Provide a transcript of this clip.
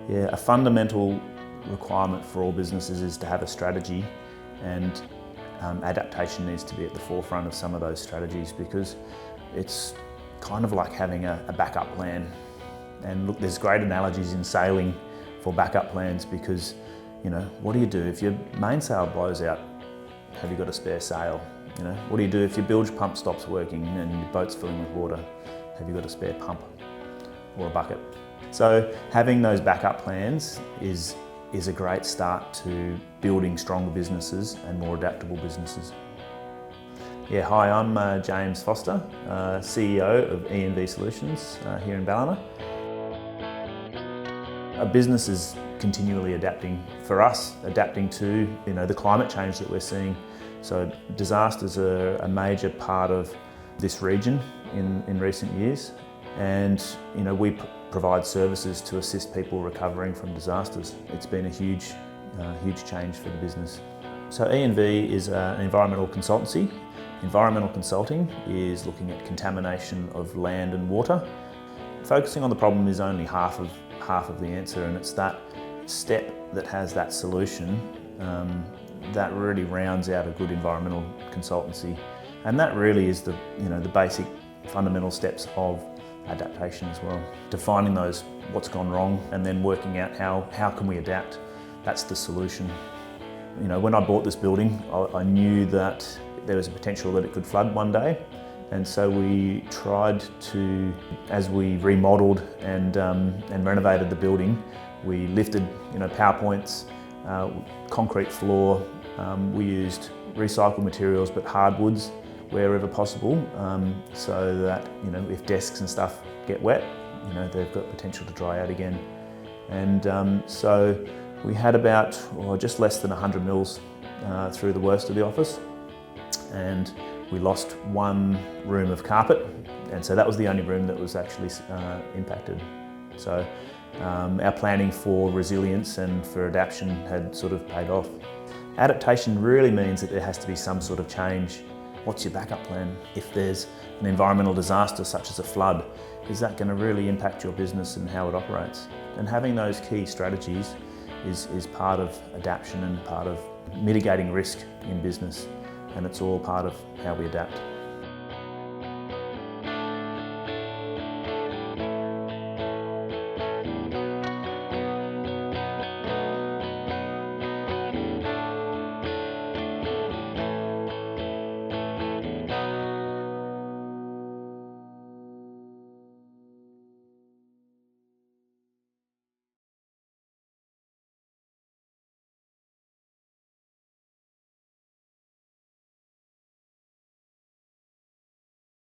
Yeah, a fundamental requirement for all businesses is to have a strategy, and adaptation needs to be at the forefront of some of those strategies, because it's kind of like having a backup plan. And look, there's great analogies in sailing for backup plans, because, you know, what do you do if your mainsail blows out? Have you got a spare sail? You know, what do you do if your bilge pump stops working and your boat's filling with water? Have you got a spare pump or a bucket? So having those backup plans is a great start to building stronger businesses and more adaptable businesses. Yeah, hi, I'm James Foster, CEO of E&V Solutions here in Ballina. A business is continually adapting. For us, adapting to the climate change that we're seeing. So disasters are a major part of this region in recent years, and we provide services to assist people recovering from disasters. It's been a huge change for the business. So E&V is an environmental consultancy. Environmental consulting is looking at contamination of land and water. Focusing on the problem is only half of the answer, and it's that step that has that solution that really rounds out a good environmental consultancy. And that really is the basic fundamental steps of adaptation as well. Defining those, what's gone wrong, and then working out how can we adapt. That's the solution. When I bought this building, I knew that there was a potential that it could flood one day. And so we tried to, as we remodeled and renovated the building, we lifted power points, concrete floor. We used recycled materials but hardwoods wherever possible, so that if desks and stuff get wet, they've got potential to dry out again. And so we had about just less than 100 mils through the worst of the office, and we lost one room of carpet, and so that was the only room that was actually impacted. So our planning for resilience and for adaptation had sort of paid off. Adaptation really means that there has to be some sort of change. What's your backup plan? If there's an environmental disaster such as a flood, is that going to really impact your business and how it operates? And having those key strategies is part of adaptation and part of mitigating risk in business, and it's all part of how we adapt.